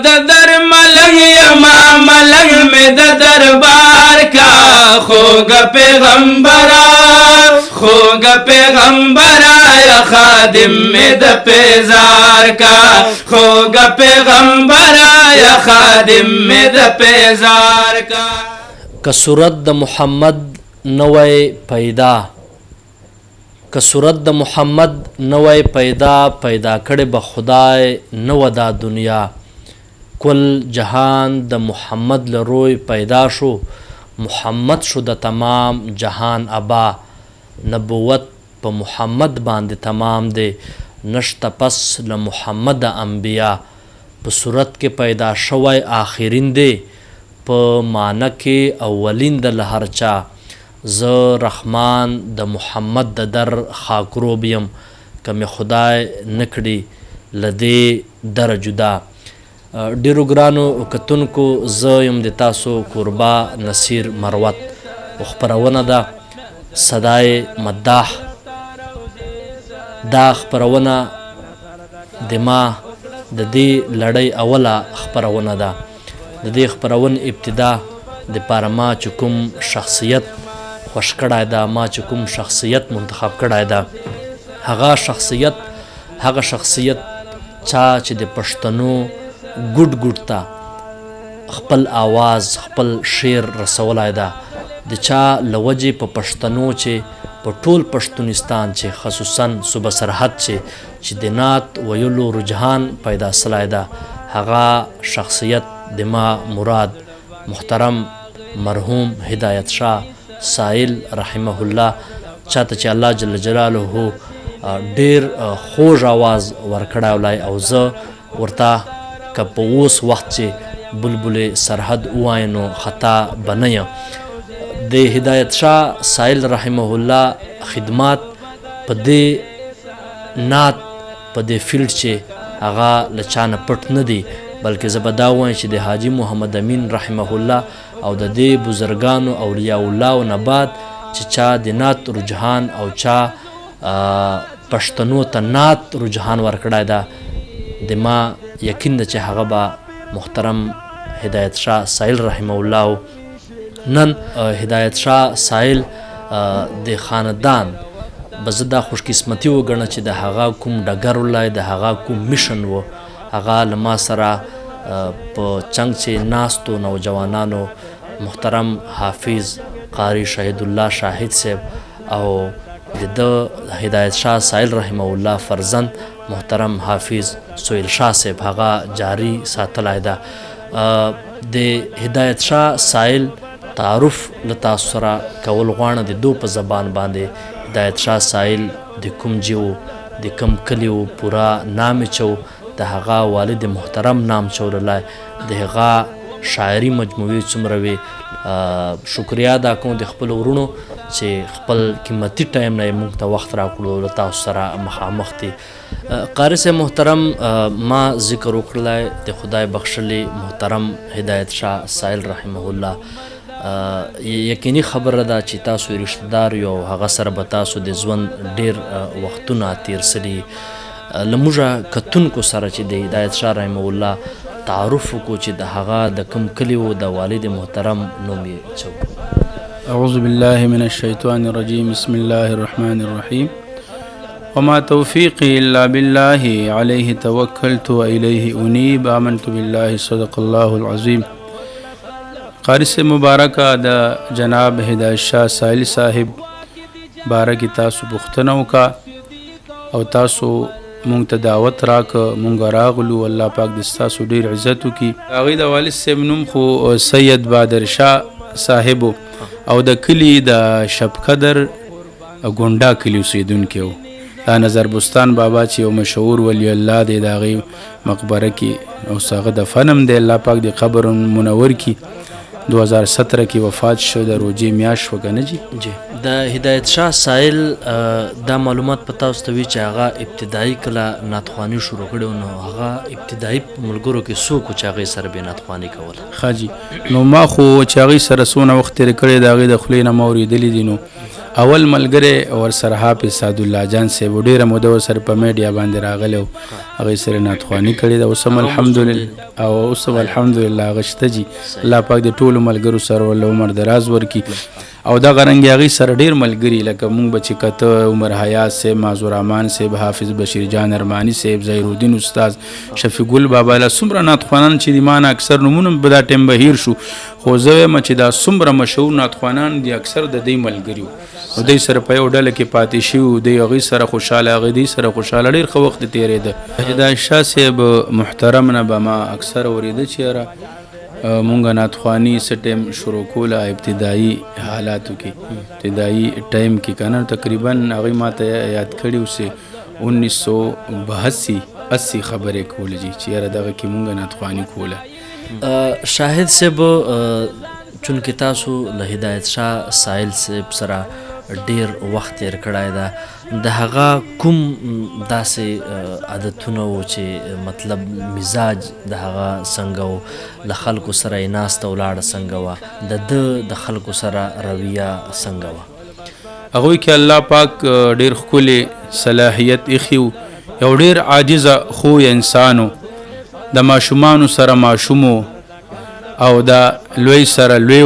د در ملنګ یما ملنګ مې د دربار کا خوږ پیغمبره خوږ پیغمبره یا خادم مې د پیزار کا خوږ پیغمبره یا خادم مې د پیزار کا. که صورت د محمد نوی پیدا که صورت د محمد نوی پیدا کړي به خدای نو دا دنیا کل جهان د محمد له روی پیدا شو محمد شو د تمام جهان ابا نبوت په محمد باندې تمام دی نشته پس له محمد انبیا په صورت کې پیدا شوی آخرین دی په معنی کې اولین د لهر چا زه رحمان د محمد د در خاکروب یم که مې خدای نکړي له دې در جدا. ډیرو ګرانو کتونکو زه یم د تاسو کوربا نصیر مروت او خپرونه ده صدای مداح. دا خپرونه د ما د دې لړۍ اوله خپرونه ده. د دې خپرون ابتدا د پاره ما چې کوم شخصیت خوښ کړی ده ما چې کوم شخصیت منتخب کړی ده هغه شخصیت چا چې د پښتنو ګډ ته خپل آواز خپل شعر رسولی ده د چا له وجې په پښتنو چې په ټول پښتونستان چې خصوصا صوبه سرحد چې د نعت ویلو رجحان پیدا سلی ده هغه شخصیت د ما مراد محترم مرحوم هدایت شاه سائل رحمه الله چاته چې الله جل جلاله ډیر خوږ آواز ورکړی ولای او زه ورته که په اوس وخت چې بلبل سرحد ووایي نو خطا به نه یم. د هدایت شاه سائل رحمه الله خدمات په دې نعت په دې فیلډ چې هغه له چا نه پټ نه دی بلکې زه به دا وایم چې د حاجي محمد امین رحمه الله او د دې بزرګانو اولیاء الله نه بعد چې چا د نعت رجحان او چا پښتنو ته نعت رجحان ورکړی ده د ما یقین ده چې هغه به محترم هدایت شاه سائل رحمه الله. نن هدایت شاه سائل د خاندان به زه دا خوشقسمتي وګڼه چې د هغه کوم ډګر ولای د هغه کوم میشن و هغه له ما سره په چنګ چې ناستو نوجوانانو محترم حافظ قاری شهید الله شاهد صاحب او د هدایت شاه سائل رحمه الله فرزند محترم حافظ سهیل شاه صاحب هغه جاری ساتلی ده. د هدایت شاه سائل تعارف له تاسو سره کول غواړم د دو په زبان باندې. هدایت شاه سائل د کوم جیو د کوم کلیو پورا نام چو د هغه والد محترم نام چولای د هغه شاعري مجموعې څومره وي شکریا ادا کوم د خپل ورونو چې خپل قیمتي ټایم نه موږ ته وخت راکړو له تاسو سره مخامخ دي. قاری صاحب محترم ما ذکر وکړلی د خدای بخښلي محترم هدایت شاه سائل رحمه الله یقیني خبره ده چې تاسو رشته دار یو هغه سره به تاسو د ژوند ډیر وختونه تیر سړي له موږه کتونکو سره چې د هدایت شاه رحمه الله تعارف وکړو چې د هغه د کوم کلي و د والد محترم نوم یې څه و. اعوذ بالله من الشیطان الرجیم بسم الله الرحمن الرحیم وما توفیقی الا بالله علیه توکلت و الیه انیب آمنت بالله صدق الله العظیم. قاری سے مبارکه د جناب هدایت شاه سائل صاحب بارکی تاسو پوښتنه وکړه او تاسو مونږ ته دعوت راک مونږ راغلو الله پاک د تاسو ډیر عزت وکړي. هغوی د والد صاحب نوم خو سید بادر شاه صاحب او د کلي د شبقدر ګونډا کلي اوسیدونکی و. دا نظر بستان بابا چې یو مشهور ولی الله دی د هغې مقبره کې او هغه دفن هم دی الله پاک د قبر منور کړي. 2017 کې وفات شو د روژې میاشت وه که نه جي. د هدایت شاه سائل دا معلومات په تاسو ته وي چې هغه ابتدایي کله نعتخواني شروع کړې نو هغه ابتدایي ملګرو کې څوک و چې هغې سره بې نعتخواني کوله؟ ښه جي نو ما خو چې هغې سره څونه وخت تېر کړی د هغې د خولې نه ما اورېدلي دي. نو اول ملګری ورسره حافظ سعدالله جان صاحب ډېره موده ورسره په میډیا باندې راغلی و هغې سره ناتخواني کړې ده. اوس هم الحمدلله او اوس هم الحمدلله هغه شته جي. الله پاک د ټولو ملګرو سره ول عمر دراز ورکي. او دا غرنګ هغې سره ډېر ملګري لکه مونږ به چې کته عمر حیات صاحب، معذور رحمان صاحب، حافظ بشیر جان ارماني صاحب، ظهیرالدین استاد، شفیق ګل بابا، له څومره ناتخوانان چې د ما نه اکثر نومونه به دا ټایم به هیر شو، خو زه وایم چې دا څومره مشهور ناتخوانان دي اکثر د دې ملګري وو او دوی سره په یو ډله کې پاتې شوي وو. دوی هغې سره خوشحاله، هغې دوی سره خوشحاله، ډېر ښه وخت تېرېده. هدایت شاه صاحب محترم نه به ما اکثر اورېده چې یاره مونږ ناتخواني څه ټایم شروع کوله ابتدایي حالاتو کې، ابتدایي ټایم کې که نه تقریبا هغوی ما ته یاد کړي اوسې 1982 خبرې کولې چې یاره دغه کې مونږ ناتخواني کوله. شاهد صاحب چونکې تاسو له هدایت شاه سایل صاحب سره ډیر وخت تیر کړی ده، د هغه کوم داسې عادتونه وو چې مطلب مزاج د هغه څنګه وو، له خلکو سره یې ناسته ولاړه څنګه وه، د خلکو سره رویه څنګه وه؟ هغوی کې الله پاک ډیر ښکلی صلاحیت ایښي و. یو ډیر عاجزه خوی انسانو، د ماشومانو سره ماشومو او د لوی سره لوی،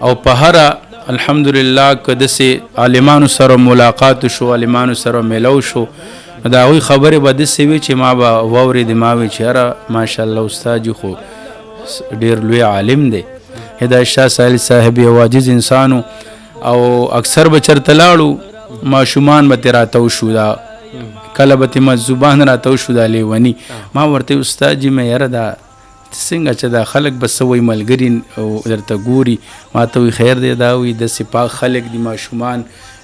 او په هره الحمدلله که داسې عالمانو سره ملاقات شو، عالمانو سره میلو شو، نو د هغوی خبرې به داسې وي چې ما به واورېدې، ما وی چې یاره ماشاءالله استاد خو ډېر لوی عالم دی. هدایت شاه سایل صاحب یو عاجز انسانو، او اکثر به چېرته لاړو ماشومان به ترې راتاو شو، دا کله به ترې مجذوبان راتاو شو دا لیوني. ما ورته استاد جي مې یاره دا څنګه چې دا خلک به څه وایي ملګري درته ګوري، ما ته وایي خیر دی، دا وایي داسې پاک خلک دي ماشومان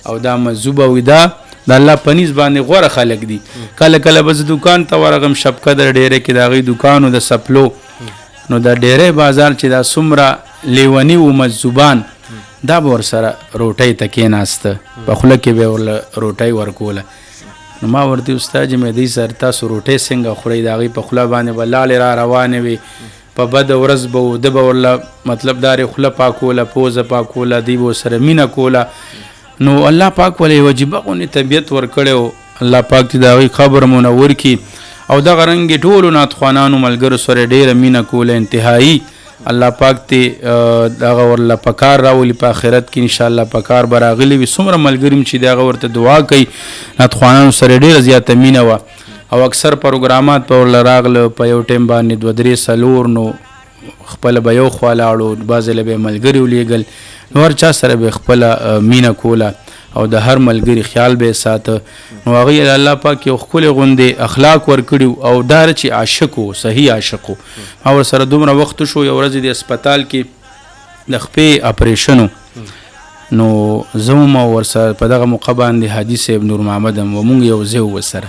او دا مجذوبه وي، دا د الله په نیز باندې غوره خلک دي. کله کله به زه دوکان ته ورغم شبقدر ډیری کې د هغوی دوکانو د سپلو، نو د ډیری بازار چې دا څومره لیوني و مجذوبان، دا به ورسره روټۍ ته کېناسته، په خوله کې به یې ورله روټۍ ورکوله. نو ما ورته استاد جي مې دوی سره تاسو روټۍ څنګه خورئ؟ د هغوی په خوله باندې به لاړې را روانې وي، په بده ورځ به و ده به ورله مطلب دارې خوله پاکوله، پوزه پاکوله، دوی به ورسره مینه کوله. نو الله پاک ولې یو عجیبه غوندې طبیعت ورکړی و، الله پاک دې د هغوی قبر منور کړي. او دغه رنګې ټولو ناتخوانانو ملګرو سره ډېره مینه کوله انتهایي. الله پاک ته دغه ورله په کار راولي په آخرت کې انشاءالله په کار به راغلي وي. څومره ملګري چې د هغه ورته دعا کوي، ناتخوانانو سره ډېره زیاته مینه وه، او اکثر پروګرامات په ورله راغله په یو ټایم باندې 2 3 4، نو خپله به یو خوا لاړو، بعضې له به یې ملګري ولیږل، نو هر چا سره به خپله مینه کوله او د هر ملګري خیال به یې ساته. نو هغوی الله پاک یو ښکلې غوندې اخلاق ورکړي او دا چې عاشق و، صحیح عاشق و. ما ورسره دومره وخت شو، یو ورځ د هسپتال کې د خپې اپریشن و، نو زه هم ورسره په دغه موقع باندې حاجي صاحب نور محمد هم و، مونږ یو ځای و ورسره.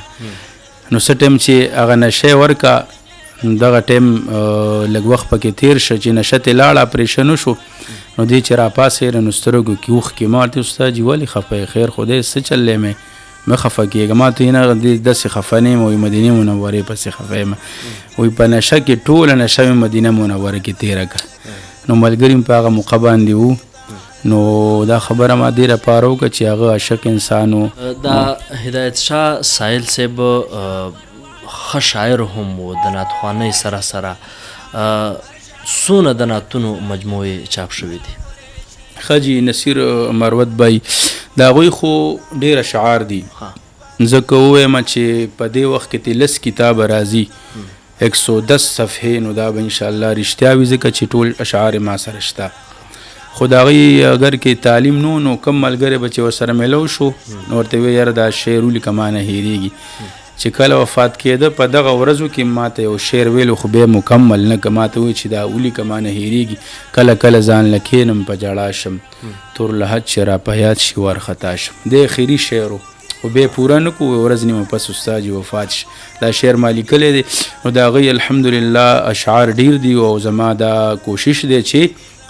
نو څه ټایم چې هغه نشه ورکه، دغه ټایم لږ وخت پکې تیر شه چې نشه ترې لاړه، اپریشن وشو، نو دی چې راپاسېږه نو سترګو کې اوښکې. ما ورته استاد جي ولې خفه یې؟ خیر خدای څه چل دی مې مه خفه کېږه. ما ته نه داسې خفه نه یم، وایي مدینې منورې پسې خفه یم، وایي په نشه کې ټوله نشه مې مدینه منوره کې تېره کړه. نو ملګري مې په هغه موقع باندې وو، نو دا خبره ما دې لپاره وکړه چې هغه عاشق انسان و. دا هدایت شاه سایل صاحب ښه شاعر هم و، د ناتخوانۍ سره سره څونه د نعتونو مجموعې چاپ شوي دي؟ ښه جي نصیر مروت بای د هغوی خو ډېر اشعار دي، ځکه ووایم چې په دې وخت کې 13 کتابه راځي 110 صفحې، نو دا به انشاءالله رښتیا وي ځکه چې ټول اشعار ما سره شته. خو د هغوی اگر کې تعلیم نو کم ملګری به چې ورسره میلو شو، نو ورته ویې یاره دا شعر ولیکه ما نه هېرېږي. چې کله وفات کېده په دغه ورځو کې ما ته یو شعر ویلو، خو بیا مکمل نه که، ما ته وایي چې دا ولیکه ما نه هېرېږي. کله کله ځان له کښېنم په ژړا شم، تور لحد چې را په یاد شي وارخطا شم. د اخري شعر و، خو بیا پوره نه کړو، ورځ نیمه پس استاد جي وفات شي. دا شعر ما لیکلی دی، نو د هغوی الحمدلله اشعار ډېر دي، او زما دا کوشش دی چې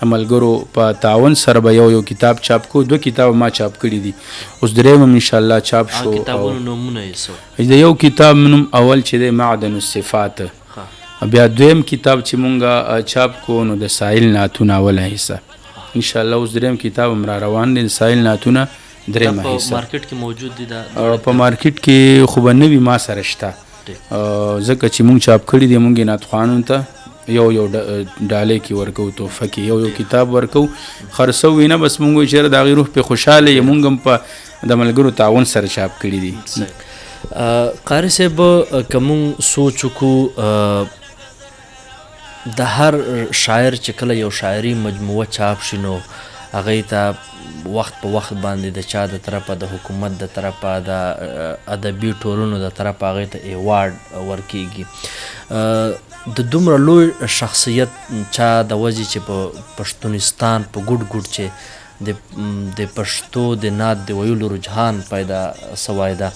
ملګرو په تعاون سره به یو کتاب چاپ کو. 2 کتاب ما چاپ کړي دي، اوس 3 انشاءالله چاپ شو. کتابونو نومونه یې څه؟ د یو کتاب نوم اول چې دی معدن الصفات، بیا 2م کتاب چې مونږه چاپ کو نو د سایل نعتونه اوله حصه انشاءالله. اوس 3م کتاب هم را روان دی، د سایل نعتونه 3مه حصه. په مارکیټ کې موجود دي؟ په مارکیټ کې خو به نه وي، ما سره شته، ځکه چې مونږ چاپ کړي دي مونږ نعت خوانو ته یو ډالۍ کې ورکو تحفه کې یو کتاب ورکو خرڅو نه بس مونږ چې د هغې روح په خوشحاله یې مونږ هم په د ملګرو تعاون سره چاپ کړي دي. قاري صاحب که مونږ سوچ وکړو د هر شاعر چې کله یو شاعري مجموعه چاپ شي نو هغې ته وخت په وخت باندې د چا د طرفه د حکومت د طرفه د ادبي ټولنو د طرفه هغې ته ایوارډ ورکیږي. د دومره لوی شخصیت چا د وجې چې په پښتونستان په ګوټ ګوټ چې د پښتو د نعت د ویلو رجحان پیدا سوی ده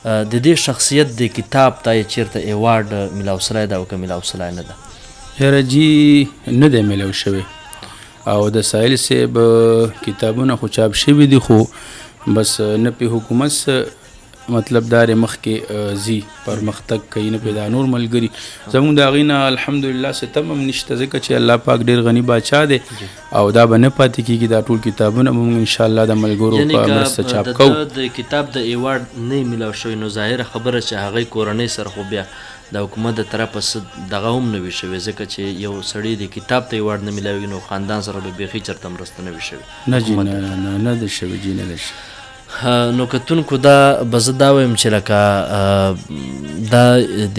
د دې شخصیت د کتاب ته یې چېرته ایوارډ میلاو سوی ده او که میلاو سوی نه ده؟ یاره جي نه دی میلاو شوی او د ساحل صاحب کتابونه خو چاپ شوي دي خو بس نه پې حکومت مطلب دار مخکې ځي پرمختګ کوي نه پې دا نور ملګري زموږ د هغې نه الحمدلله څه تم هم نشته ځکه چې الله پاک ډېر غني باچا دی او دا به نه پاتې کېږي دا ټول کتابونه به موږ انشاءالله د ملګرو په مرسته چاپ کوو. د کتاب د ایوارډ نه میلاو شوی نو ظاهره خبره چې هغې کورنۍ سره خو بیا د حکومت د طرفه څه دغه هم نه وي شوی ځکه چې یو سړی د کتاب ته ایوارډ نه میلاوي نو خاندان سره به بیخي چېرته مرسته نه وي شوې. نه جي نه ده شوې جي نه ده شوې. نو کتونکو دا به زه دا وایم چې لکه دا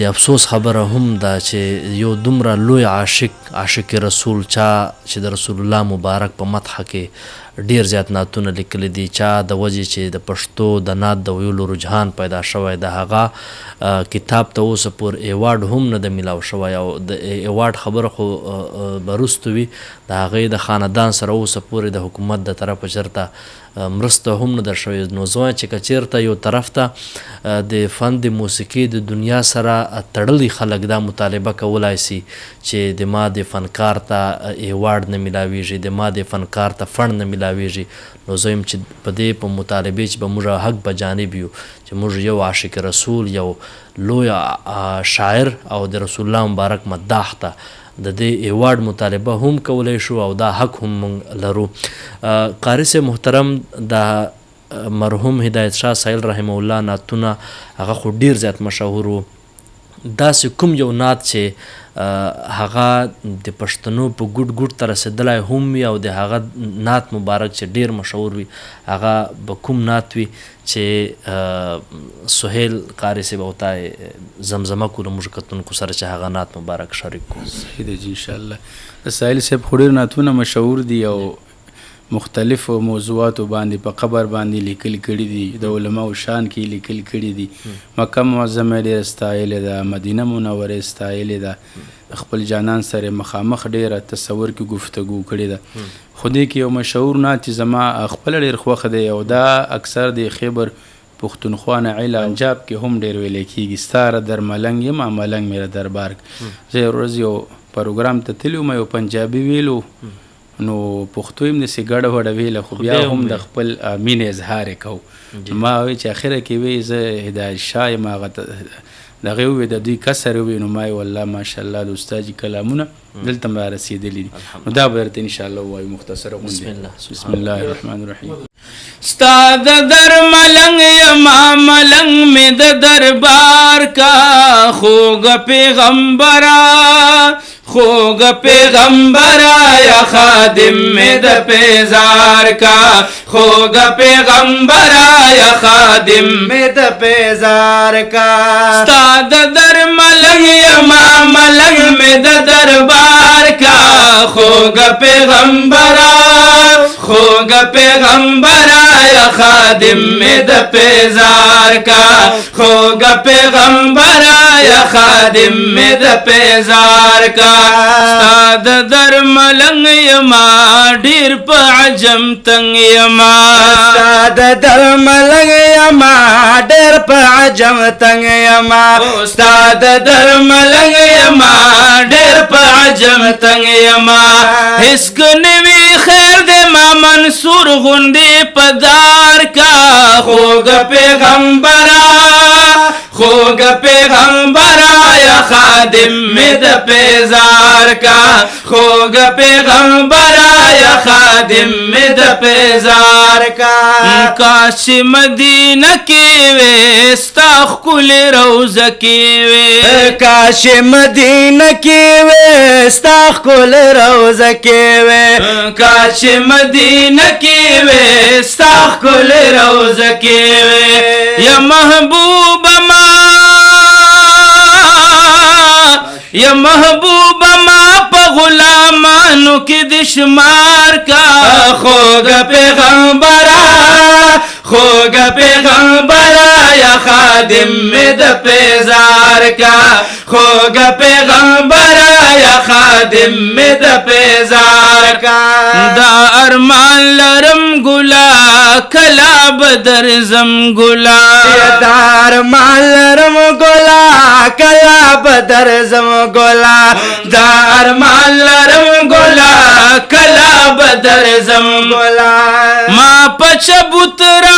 د افسوس خبره هم ده چې یو دومره لوی عاشق رسول چا چې د رسول الله مبارک په مدحه کې ډیر زیات نعتونه لیکلي دي چا د وجې چې د پښتو د نعت د ویلو رجحان پیدا شوی د هغه کتاب ته اوسه پورې ایوارډ هم نه ده میلاو شوی او د ایوارډ خبره خو به وروسته وي د هغې د خاندان سره اوسه پورې د حکومت د طرفه چېرته مرسته هم نه ده شوې. نو زه وایم چې که چېرته یو طرف ته د فن د موسیقي د دنیا سره تړلي خلک دا مطالبه کولی سي چې د ما د فنکار ته ایوارډ نه میلاویږي د ما د فنکار ته فنډ نه میلاویږي نو زه یم چې په دې په مطالبې چې به موږ حق په جانب یو چې موږ یو عاشق رسول یو لوی شاعر او د رسول الله مبارک مداح ته د دې ایوارډ مطالبه هم کولی شو او دا حق هم موږ لرو. قاري صاحب محترم د مرحوم هدایت شاه سایل رحمه الله نعتونه هغه خو ډیر زیات مشهور و داسې کوم یو نعت چې هغه د پښتنو په ګوټ ګوټ ته رسېدلی هم وي او د هغه نعت مبارک چې ډیر مشهور وي هغه به کوم نعت وي چې سهیل قاري صاحب او تا زمزمه کړو موږ کتونکو سره چې هغه نعت مبارک شریک کړو؟ صحیح دی جي انشاءالله. د ساحل صاحب خو ډېر نعتونه مشهور دي او مختلفو موضوعاتو باندې په قبر باندې لیکل کړي دي د علماو شان کې لیکل کړي دي مکه معظمه ډېره ستایلې ده مدینه منوره ستایلې ده خپل جانان سره مخامخ ډېره تصور کې گفتگو کړې ده خو دې کې یو مشهور نعت چې زما خپله ډېر خوښ دی او دا اکثر د خیبر پښتونخوا نه عیل انجاب کې هم ډېر ویلی کېږي ستاره در ملنګ یم ملنګ میره دربار زه یو ورځ یو پروګرام ته تللی وم یو پنجابي ویلو نو پښتو یې همداسې ګډه وډه ویله خو بیا هم د خپل مینې اظهار یې کوو ما وایي چې اخره کې وایي زه هدایت شاه یم هغه دغه ووایي د دوی کسر ووایي نو ما یې والله ماشاءالله د استاد کلامونه دلته هم رارسېدلي دي نو دا به درته انشاءالله ووایو مختصره غوندې بسم الله الرحمن الرحیم. ستا د در ملنګ یما ملنګ مې د دربار کا خوږ پیغمبره خوږ پیغمبره یا خادم مې د پیزار کا خوږ پیغمبره یا خادم مې د پیزار کا ستا د در ملنګ یما ملنګ مې د دربار کا خوږ پیغمبره خوږ پیغمبره یا خادم مې د پیزار کا خوږ پیغمبره یا خادم مې د پیزار کا ستا د در ملنګ یما ډېر په عجم تنګ یما ستا د در ملنګ یما ډېر په عجم تنګ یما ستا د در ملنګ یما ډېر په عجم تنګ یما هیڅ نوي خیر د ما منصور غوندې پدار کا خوږ پیغمبره خوږ پیغمبره یا خادم میں دا پیزار کا خوگ پیغمبرا یا خادم میں دا پیزار کا کاش مدینہ کی وے ستا خکل روزہ کی وے کاش مدینہ کی وے ستا خکل روزہ کی وے کاش مدینہ کی وے ستا خکل روزہ کی وے یا محبوب ما یا محبوب ما پا غلامانو کی دشمار کا خوگا پیغمبرا خوگا پیغمبرا یا خادم میں دا پیزار کا خوگا پیغمبرا یا خادم میں دا پیزار کا دا ارمان لرم گلا کلا بدر زم گلا دا ارمان لرم گلا کلا بدر زم گلا دا ارمان لرم گلا کلا بدر زم گلا ما پچ بوترا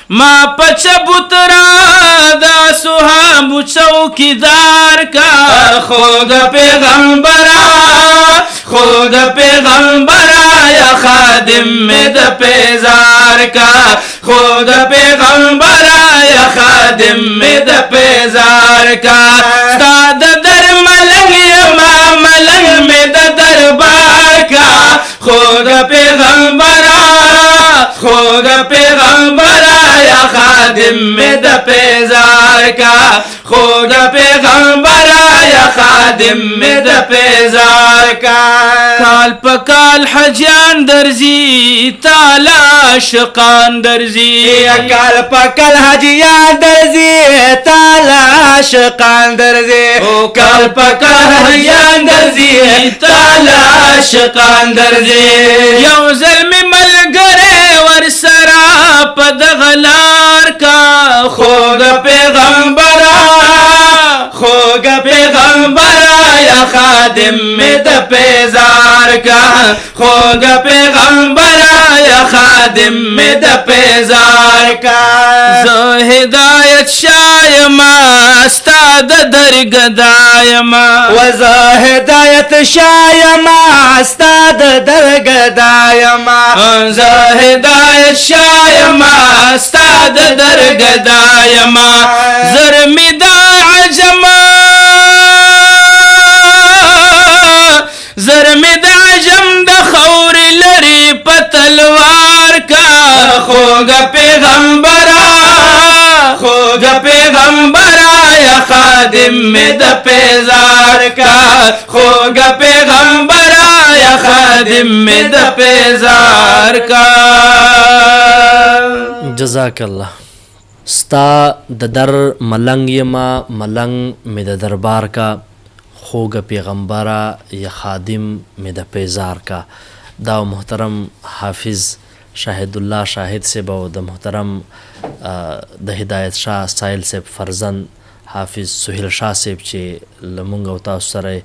ما پچ بوترا دا صحاب چوکیدار کا خوگا پیغمبرا خوگا پیغمبرا یا خادم میں دا پیزار کا خوگا پیغمبرا یا خادم میں دا پیزار کا ستا دا در ملنگ یما ملنگ میں دا دربار کا خوگا پیغمبرا خوگا پیغمبرا یا خادم میں دا پیزار کا خوگا پیغمبرا یا خادم میں دا پیزار کا کال پکال حجان درزی تالا شقان درزی کال پکل حجیان درزی تالا شقان درزی کال پکال حجان درزی تالا شقان درزی یو ظلم ملگرے ورسرا پد غلار کا خوگا پیغمبرا خوگا پیغمبرا یا خادم میں دا پیزار کا خوگا پیغمبرا یا خادم میں دا پیزار کا زو ہدایت شایما استاد درگدایما وزا ہدایت شایما استاد درگدایما زو ہدایت شایما استاد درگدایما زرمی دا عجما زرمی دا عجم دا خور لری پتلوار کا خوگا پیغمبرا خوگا پیغمبرا یا خادم میں دا پیزار کا خوگا پیغمبرا یا خادم میں دا پیزار کا جزاک الله. ستا د در ملنگ یما ملنگ می د دربار کا خوگ پیغمبرا یا خادم می د پیزار کا. دا محترم حافظ شاهد الله شاهد صاحب او د محترم د هدایت شاه سایل صاحب فرزند حافظ سهیل شاه صاحب چې لمونږ او تاسو سره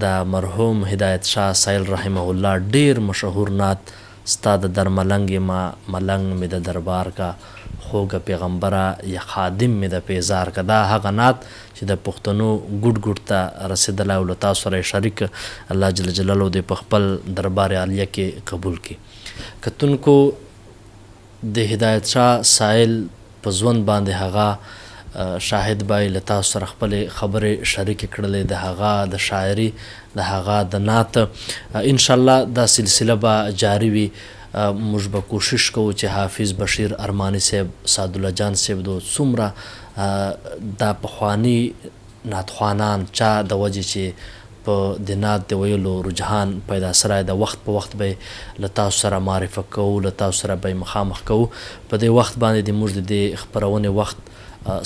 د مرحوم هدایت شاه سایل رحمه الله ډیر مشهور نعت ستا د در ملنگ یما ملنگ می د دربار کا خوګه پیغمبره یا خادم می د پیزار کا. دا هغه نعت چې د پښتنو ګډ ګډ ته رسېدلی او له تاسو سره شریک الله جل جلاله دې په خپل دربار عالیه کې قبول کړي. کتونکو د هدایت شاه سایل په ژوند باندې هغه شاهد بای له تاسو سره خپلې خبرې شریکې کړلې د هغه د شاعري د هغه د نعت. انشاءالله دا سلسله به جاری وي. موږ به کوشش کوو چې حافظ بشیر ارمانی صاحب سعدالله جان صاحب دو څومره دا پخواني نعتخوانان چا د وجې چې په د نعت د ویلو رجحان پیدا سره د وخت په وخت به له تاسو سره معرفه کوو له تاسو سره به مخامخ کوو. په دې وخت باندې د موږ د خپرونې وخت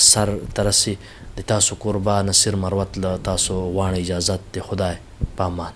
سر ترسي د تاسو قربا نصیر مروت له تاسو واڼه اجازت د خدای په امان.